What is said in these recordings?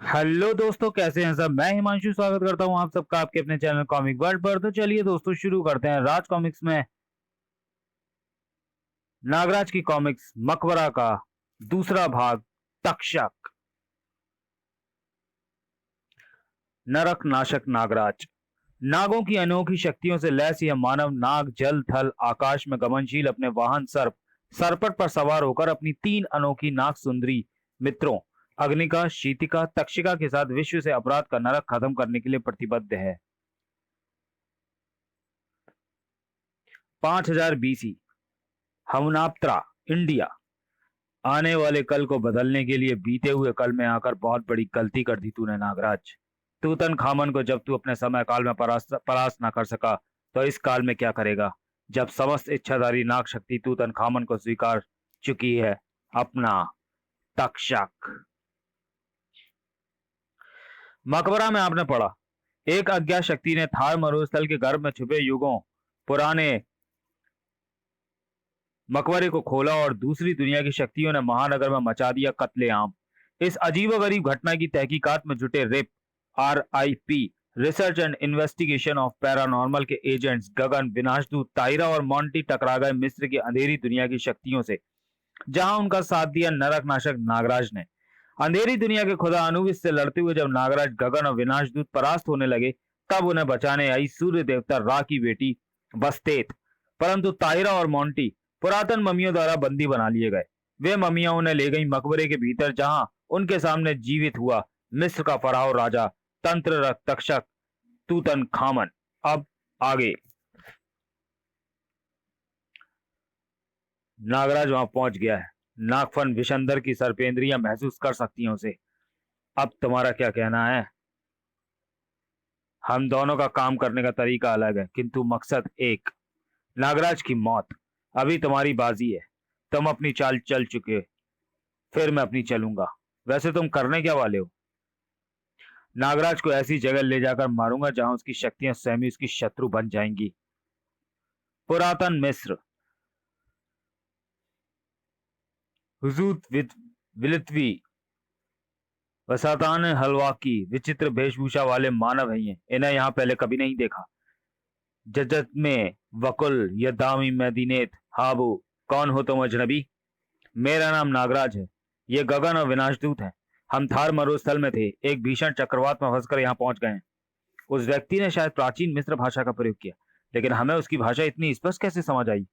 Hello दोस्तों, कैसे हैं सब। मैं हिमांशु स्वागत करता हूं आप सबका आपके अपने चैनल कॉमिक वर्ल्ड पर। तो चलिए दोस्तों शुरू करते हैं राज कॉमिक्स में नागराज की कॉमिक्स मकबरा का दूसरा भाग, तक्षक। नरक नाशक नागराज। नागों की अनोखी शक्तियों से लैस यह मानव नाग जल थल आकाश में गमनशील अपने वाहन सर्प सरपट पर सवार होकर अपनी तीन अनोखी नाग सुंदरी मित्रों अग्निका, शीतिका, तक्षिका के साथ विश्व से अपराध का नरक खत्म करने के लिए प्रतिबद्ध है। 5000 बीसी, हमनाप्त्रा, इंडिया। आने वाले कल को बदलने के लिए बीते हुए कल में आकर बहुत बड़ी गलती कर दी तूने नागराज। तूतन खामन को जब तू अपने समय काल में परास्त ना कर सका, तो इस काल में क्या करेगा, जब समस्त इच्छाधारी नाग शक्ति तूतन खामन को स्वीकार चुकी है अपना तक्षक। मकबरा में आपने पढ़ा, एक अज्ञात शक्ति ने थार मरुस्थल के गर्भ में छुपे युगों पुराने मकबरे को खोला और दूसरी दुनिया की शक्तियों ने महानगर में मचा दिया कत्लेआम। इस अजीबोगरीब घटना की तहकीकात में जुटे RIP RIP research and investigation of paranormal के एजेंट्स गगन, विनाशदूत, ताहिरा और मॉन्टी टकरा गए मिस्र की अंधेरी दुनिया की शक्तियों से, जहां उनका साथ दिया नरक नाशक नागराज ने। अंधेरी दुनिया के खुदा अनुबिस से लड़ते हुए जब नागराज, गगन और विनाशदूत परास्त होने लगे, तब उन्हें बचाने आई सूर्य देवता रा की बेटी बस्तेत। परंतु ताहिरा और मॉन्टी पुरातन ममियों द्वारा बंदी बना लिए गए। वे ममियां उन्हें ले गई मकबरे के भीतर, जहां उनके सामने जीवित हुआ मिस्र का फराओ राजा तंत्र तक्षक तूतन खामन। अब आगे नागराज वहां पहुंच गया है। नागफन विशंदर की सर्पेंद्रियां महसूस कर सकती हैं उसे। अब तुम्हारा क्या कहना है। हम दोनों का काम करने का तरीका अलग है, किंतु मकसद एक, नागराज की मौत। अभी तुम्हारी बाजी है, तुम अपनी चाल चल चुके, फिर मैं अपनी चलूंगा। वैसे तुम करने क्या वाले हो। नागराज को ऐसी जगह ले जाकर मारूंगा जहां उसकी शक्तियां स्वयं ही उसकी शत्रु बन जाएंगी। पुरातन मिस्र, हुजूत विलित्वी, वसातान हलवा की विचित्र वेशभूषा वाले मानव है ये, इन्हें यहाँ पहले कभी नहीं देखा। जजत में वकुल यदामी मदीनेत हाबू, कौन हो तुम अजनबी। मेरा नाम नागराज है, ये गगन और विनाशदूत है। हम थार मरुस्थल में थे, एक भीषण चक्रवात में फंसकर यहाँ पहुंच गए हैं। उस व्यक्ति ने शायद प्राचीन मिस्र भाषा का प्रयोग किया, लेकिन हमें उसकी भाषा इतनी स्पष्ट कैसे समझ आई।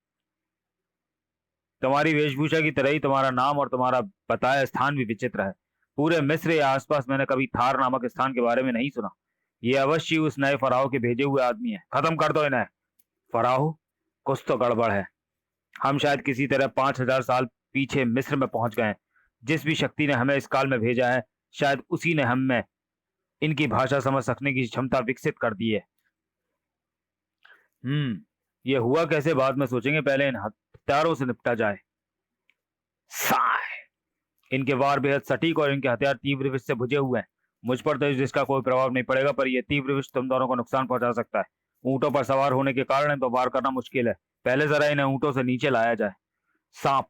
तुम्हारी वेशभूषा की तरह ही तुम्हारा नाम और तुम्हारा बताया स्थान भी विचित्र है। पूरे मिस्र या आसपास मैंने कभी थार नामक स्थान के बारे में नहीं सुना। ये अवश्य उस नए फराव के भेजे हुए आदमी है। खत्म कर दो इन्हें। फराव, कुछ तो गड़बड़ है। हम शायद किसी तरह 5000 साल पीछे मिस्र में पहुंच गए। जिस भी शक्ति ने हमें इस काल में भेजा है, शायद उसी ने हम में इनकी भाषा समझ सकने की क्षमता विकसित कर दी है। ये हुआ कैसे बाद में सोचेंगे, पहले इन हथियारों से निपटा जाए। साय, इनके वार बेहद सटीक और इनके हथियार तीव्र विष से भुजे हुए हैं। मुझ पर तो इसका कोई प्रभाव नहीं पड़ेगा, पर यह तीव्र विष तुम दोनों को नुकसान पहुंचा सकता है। ऊंटों पर सवार होने के कारण तो वार करना मुश्किल है। पहले जरा इन्हें ऊंटों से नीचे लाया जाए। सांप,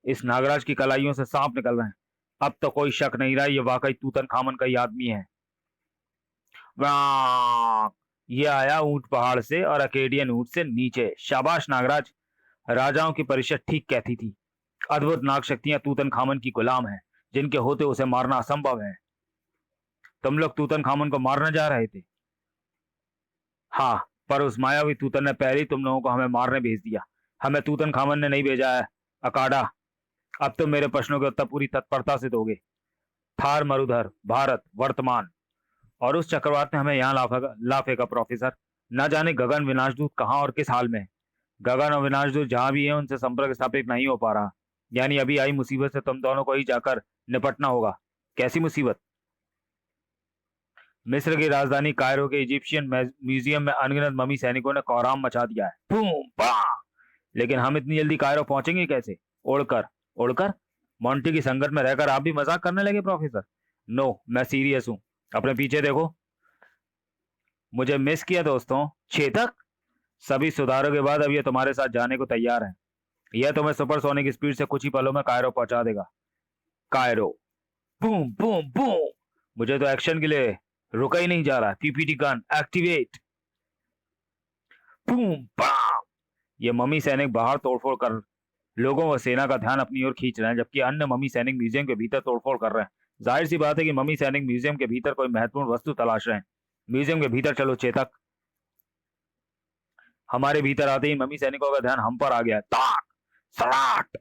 इस नागराज की कलाइयों से सांप निकल रहे हैं। अब तो कोई शक नहीं रहा, ये वाकई तूतन खामन का ही आदमी है। वाह! ये आया ऊंट पहाड़ से और अकेडियन ऊंट से नीचे। शाबाश नागराज, राजाओं की परिषद ठीक कहती थी। अद्भुत नाग शक्तियां तूतन खामन की गुलाम हैं, जिनके होते उसे मारना असंभव है। तुम लोग तूतन खामन को मारने जा रहे थे। हाँ, पर उस मायावी तूतन ने पहले ही तुम लोगों को हमें मारने भेज दिया। हमें तूतन खामन ने नहीं भेजा है। अकाडा, अब तुम मेरे प्रश्नों के उत्तर पूरी तत्परता से दोगे। थार मरुधर, भारत, वर्तमान। और उस चक्रवात ने हमें यहाँ ला फेंका प्रोफेसर। न जाने गगन विनाशदूत कहाँ और किस हाल में है। गगन और विनाशदूत जहां भी है, उनसे संपर्क स्थापित नहीं हो पा रहा। यानी अभी आई मुसीबत से तुम दोनों को ही जाकर निपटना होगा। कैसी मुसीबत। मिस्र की राजधानी कायरो के इजिप्शियन म्यूजियम में अनगिनत ममी सैनिकों ने कोहराम मचा दिया है। बूम बा! लेकिन हम इतनी जल्दी कायरो पहुंचेंगे कैसे। उड़कर। उड़कर? मोंटी की संगत में रहकर आप भी मजाक करने लगे प्रोफेसर। नो, मैं सीरियस हूं। अपने पीछे देखो। मुझे मिस किया दोस्तों। चेतक, सभी सुधारों के बाद अब ये तुम्हारे साथ जाने को तैयार है। यह तुम्हें सुपरसोनिक स्पीड से कुछ ही पलों में कायरो पहुंचा देगा। कायरो। Boom boom boom! मुझे तो एक्शन के लिए रुका ही नहीं जा रहा। PPT gun activate. Boom bam. ये मम्मी सैनिक बाहर तोड़फोड़ कर लोगों व सेना का ध्यान अपनी ओर खींच रहे हैं, जबकि अन्य मम्मी सैनिक म्यूजियम के भीतर तोड़फोड़ कर रहे हैं। जाहिर सी बात है कि मम्मी सैनिक म्यूजियम के भीतर कोई महत्वपूर्ण वस्तु तलाश रहे हैं। म्यूजियम के भीतर चलो चेतक। हमारे भीतर आते ही मम्मी सैनिकों का ध्यान हम पर आ गया। ताक सलाट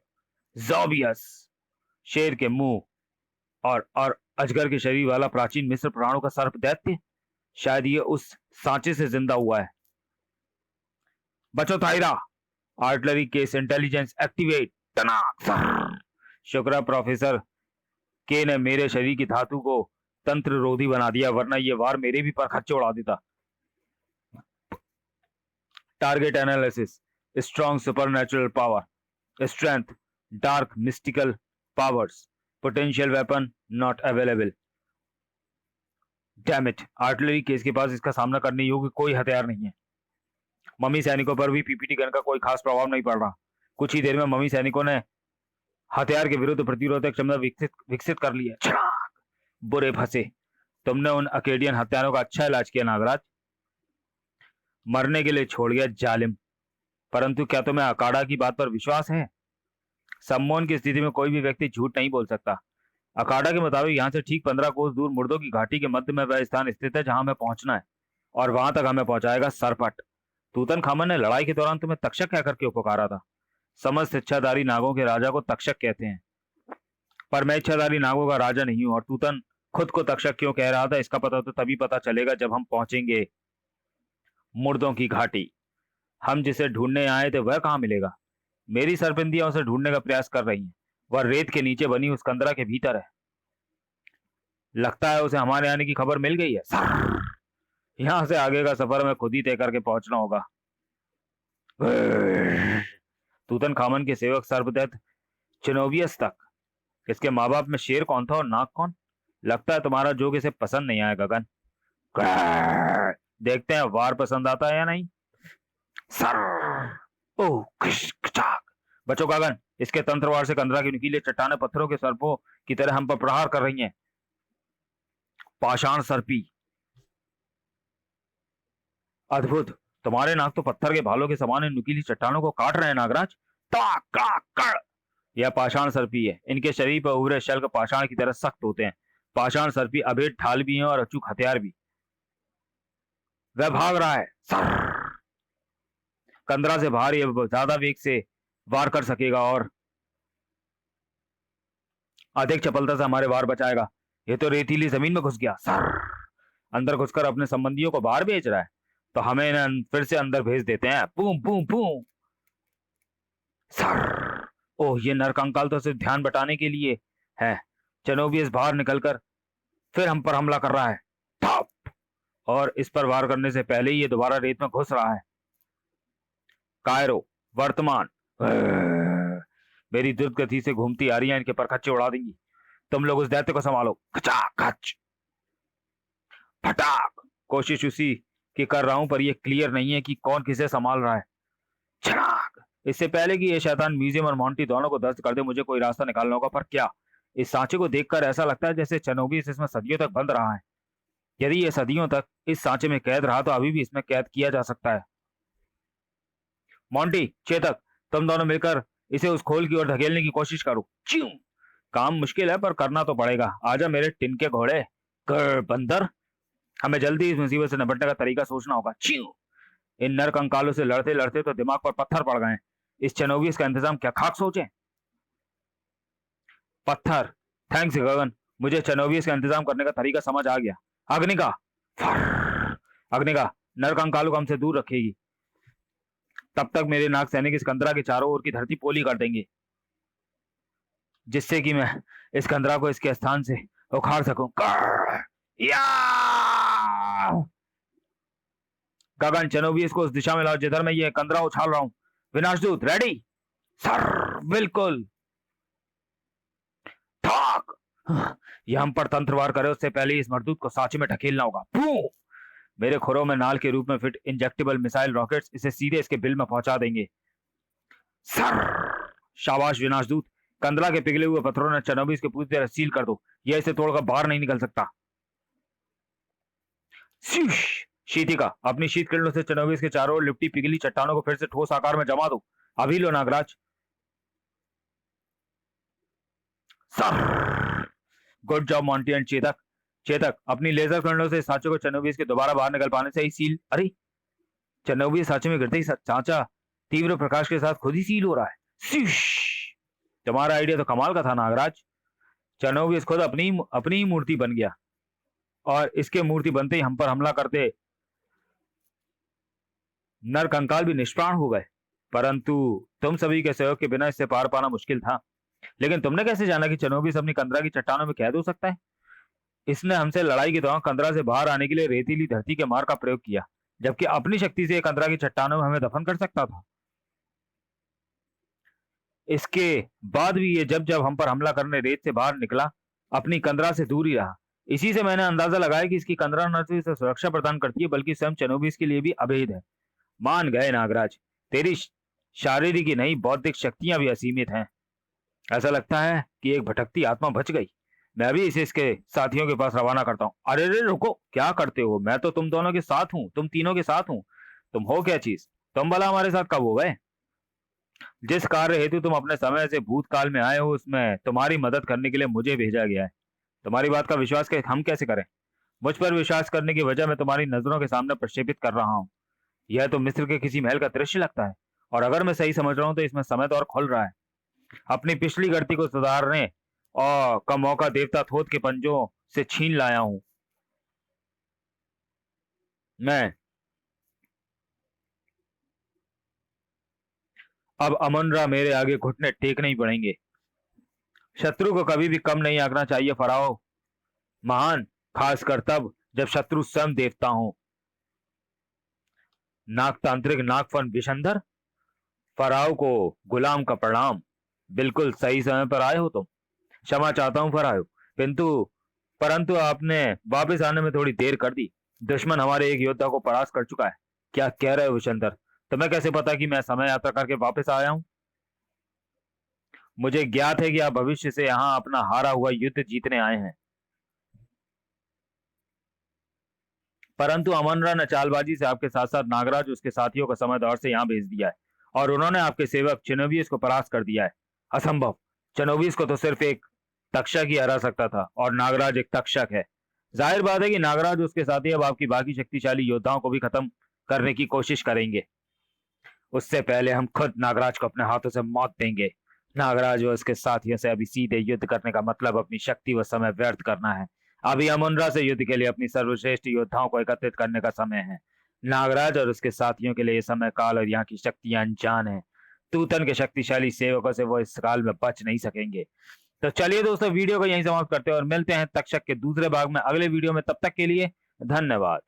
जोबियस, शेर के मुंह और अजगर के शरीर वाला प्राचीन मिस्र पुराणों का सर्प दैत्य। शायद ये उस सांचे से जिंदा हुआ है। बचो थायरा। Artillery case intelligence activate. तनाक। शुक्र है प्रोफेसर के ने मेरे शरीर की धातु को तंत्र रोधी बना दिया, वरना ये वार मेरे भी पर खच्चे उड़ा देता। Target analysis. Strong supernatural power, strength, dark mystical powers, potential weapon not available. Damn it, artillery case के पास इसका सामना करने योग्य कोई हथियार नहीं है। मम्मी सैनिकों पर भी पीपीटी गन का कोई खास प्रभाव नहीं पड़ रहा। कुछ ही देर में मम्मी सैनिकों ने हथियार के विरुद्ध प्रतिरोधक क्षमता विकसित कर ली है। बुरे फंसे। तुमने उन अकेडियन हत्यारों का अच्छा इलाज किया नागराज। मरने के लिए छोड़ गया जालिम। परंतु क्या तुम्हें अकाड़ा की बात पर विश्वास है? सम्मोहन की स्थिति में कोई भी व्यक्ति झूठ नहीं बोल सकता। अकाड़ा के मुताबिक यहाँ से ठीक 15 कोस दूर मुर्दों की घाटी के मध्य में वह स्थान स्थित है जहां हमें पहुंचना है, और वहां तक हमें पहुंचाएगा सरपट। तूतनखामन ने लड़ाई के दौरान तुम्हें तक्षक कहकर क्यों पुकारा था? समस्त इच्छाधारी नागों के राजा को तक्षक कहते हैं, पर मैं इच्छाधारी नागों का राजा नहीं हूं। और तूतन खुद को तक्षक क्यों कह रहा था इसका पता तो तभी पता चलेगा जब हम पहुंचेंगे मुर्दों की घाटी। हम जिसे ढूंढने आए थे वह कहां मिलेगा? मेरी सरपिंदियां उसे ढूंढने का प्रयास कर रही हैं। वह रेत के नीचे बनी उस कंदरा के भीतर है। लगता है उसे हमारे आने की खबर मिल गई है। यहां से आगे का सफर हमें खुद ही तय करके पहुंचना होगा। तूतनखामन के सेवक सर्वदैत्य चिनोबियस तक। इसके माँ बाप में शेर कौन था और नाग कौन? लगता है तुम्हारा जोग इसे पसंद नहीं आया गगन। देखते हैं वार पसंद आता है या नहीं। सर ओह बचो गगन, इसके तंत्रवार से कंदरा की नुकीले चट्टाने पत्थरों के सर्पों की तरह हम पर प्रहार कर रही हैं। पाषाण सर्पी। अद्भुत, तुम्हारे नाग तो पत्थर के भालों के समान इन नुकीली चट्टानों को काट रहे हैं नागराज। यह पाषाण सर्पी है। इनके शरीर पर उभरे शल्क पाषाण की तरह सख्त होते हैं। पाषाण सर्पी अभेद ढाल भी हैं और अचूक हथियार भी। वह भाग रहा है। कंदरा से बाहर यह ज्यादा वेग से वार कर सकेगा और अधिक चपलता से हमारे वार बचाएगा। ये तो रेतीली जमीन में घुस गया। अंदर घुसकर अपने संबंधियों को बाहर भेज रहा है, तो हमें इन्हें फिर से अंदर भेज देते हैं। Boom boom boom. ओह, ये नरकंकाल तो सिर्फ ध्यान बटाने के लिए है। चेनोबियस बाहर निकलकर फिर हम पर हमला कर रहा है। ठप। और इस पर वार करने से पहले ही ये दोबारा रेत में घुस रहा है। कायरो वर्तमान। मेरी द्रुत गति से घूमती आरियां इनके परखच्चे उड़ा देंगी। तुम लोग उस दैत्य को संभालो। खच फटाक। कोशिश उसी की कर रहा हूं, पर यह क्लियर नहीं है कि कौन किसे संभाल रहा है। छनाक। इससे पहले कि यह शैतान म्यूजियम और मोंटी दोनों को ध्वस्त कर दे, मुझे कोई रास्ता निकालना होगा। पर क्या? इस सांचे को देखकर ऐसा लगता है जैसे चेनोबियस इसमें सदियों तक बंद रहा है। यदि यह सदियों तक इस सांचे में कैद रहा तो अभी भी इसमें कैद किया जा सकता है। मोंटी, चेतक, तुम दोनों मिलकर इसे उस खोल की ओर धकेलने की कोशिश करो। क्यों? काम मुश्किल है पर करना तो पड़ेगा। आजा मेरे टिनके घोड़े। कर बंदर, हमें जल्दी इस मुसीबत से निपटने का तरीका सोचना होगा। क्यों? इन नर कंकालों से लड़ते लड़ते तो दिमाग पर पत्थर पड़ गए। इस चेनोबियस का इंतजाम क्या खाक सोचे? पत्थर। थैंक्स गगन, मुझे चेनोबियस का इंतजाम करने का तरीका समझ आ गया। अग्निका। अग्निका नर कंकालों को हमसे दूर रखेगी। तब तक मेरे नाग सैनिक इस कंदरा के चारों ओर की धरती पोली कर देंगे, जिससे कि मैं इस कंदरा को इसके स्थान से उखाड़ सकूं। गगन, चेनोबियस को उस दिशा में लाओ जिधर मैं ये कंदरा उछाल रहा हूं। विनाशदूत रेडी सर। बिल्कुल। ठाक। यह हम पर तंत्रवार करे उससे पहले इस मरदूत को सांचे में ढकेलना होगा। मेरे खुरों में नाल के रूप में फिट इंजेक्टेबल मिसाइल रॉकेट्स इसे सीधे इसके बिल में पहुंचा देंगे। सर। शाबाश विनाशदूत। कंदरा के पिघले हुए पत्थरों ने चेनोबियस के पूरी तरह सील कर दो। यह इसे तोड़कर बाहर नहीं निकल सकता। स्यूश! शीतिका अपनी शीत किरणों से चनोबिस के चारों ओर लिपटी पिघली चट्टानों को फिर से ठोस आकार में जमा दो। अभी लो Nagraj. Sir! Good job Monty and Chetak. Chetak अपनी लेजर किरणों से सांचे को चनोबिस के दोबारा बाहर निकल पाने से ही सील। अरे चनोबिस सांचे में गिरते ही सांचा तीव्र प्रकाश के साथ खुद ही सील हो रहा है। स्यूश! तुम्हारा आइडिया तो कमाल का था नागराज। चनोबिस खुद अपनी अपनी ही मूर्ति बन गया और इसके मूर्ति बनते ही हम पर हमला करते नर कंकाल भी निष्प्राण हो गए। परंतु तुम सभी के सहयोग के बिना इससे पार पाना मुश्किल था। लेकिन तुमने कैसे जाना कि चनोबिस अपनी कंदरा की चट्टानों में कैद हो सकता है? इसने हमसे लड़ाई के दौरान कंदरा से बाहर आने के लिए रेतीली धरती के मार्ग का प्रयोग किया, जबकि अपनी शक्ति से कंदरा की चट्टानों में हमें दफन कर सकता था। इसके बाद भी ये जब जब हम पर हमला करने रेत से बाहर निकला, अपनी कंदरा से दूर ही रहा। इसी से मैंने अंदाजा लगाया कि इसकी कंदरा न सिर्फ इसे सुरक्षा प्रदान करती है बल्कि स्वयं चनोबिस के लिए भी अभेद है। मान गए नागराज, तेरी शारीरिक ही नहीं बौद्धिक शक्तियां भी असीमित हैं। ऐसा लगता है कि एक भटकती आत्मा बच गई। मैं भी इसे इसके साथियों के पास रवाना करता हूँ। अरे रे रुको, क्या करते हो? मैं तो तुम दोनों के साथ हूँ, तुम तीनों के साथ हूँ। तुम हो क्या चीज? तुम भला हमारे साथ कब हो गए? जिस कार्य हेतु तुम अपने समय से भूतकाल में आए हो उसमें तुम्हारी मदद करने के लिए मुझे भेजा गया है। तुम्हारी बात का विश्वास हम कैसे करें? मुझ पर विश्वास करने की वजह मैं तुम्हारी नजरों के सामने प्रक्षेपित कर रहा हूँ। यह तो मिस्र के किसी महल का दृश्य लगता है, और अगर मैं सही समझ रहा हूँ तो इसमें समय तो और खुल रहा है। अपनी पिछली गलती को सुधारने और का मौका देवता थोथ के पंजों से छीन लाया हूं मैं। अब अमनरा मेरे आगे घुटने टेकने ही पड़ेंगे। शत्रु को कभी भी कम नहीं आंकना चाहिए फराओ महान, खासकर तब जब शत्रु स्वयं देवता हो। नागतांत्रिक नागफन विशंधर, फराओ को गुलाम का प्रणाम। बिल्कुल सही समय पर आए हो तुम। क्षमा चाहता हूं फराओ, किंतु परंतु आपने वापस आने में थोड़ी देर कर दी। दुश्मन हमारे एक योद्धा को परास्त कर चुका है। क्या कह रहे हो विशंधर? तुम्हें कैसे पता कि मैं समय यात्रा करके वापस आया हूं? मुझे ज्ञात है कि आप भविष्य से यहाँ अपना हारा हुआ युद्ध जीतने आए हैं। परंतु अमनरा ने चालबाजी से आपके साथ साथ नागराज उसके साथियों को समय दौर से यहाँ भेज दिया है, और उन्होंने आपके सेवक चिनोबियस को परास्त कर दिया है। असंभव! चिनोबियस को तो सिर्फ एक तक्षक ही हरा सकता था, और नागराज एक तक्षक है। जाहिर बात है कि नागराज उसके साथी अब आपकी बाकी शक्तिशाली योद्धाओं को भी खत्म करने की कोशिश करेंगे। उससे पहले हम खुद नागराज को अपने हाथों से मौत देंगे। नागराज व उसके साथियों से अभी सीधे युद्ध करने का मतलब अपनी शक्ति व समय व्यर्थ करना है। अभी अमुनरा से युद्ध के लिए अपनी सर्वश्रेष्ठ योद्धाओं को एकत्रित करने का समय है। नागराज और उसके साथियों के लिए यह समय काल और यहाँ की शक्तियां अनजान है। तूतन के शक्तिशाली सेवकों से वो इस काल में बच नहीं सकेंगे। तो चलिए दोस्तों, वीडियो को यहीं समाप्त करते हैं और मिलते हैं तक्षक के दूसरे भाग में अगले वीडियो में। तब तक के लिए धन्यवाद।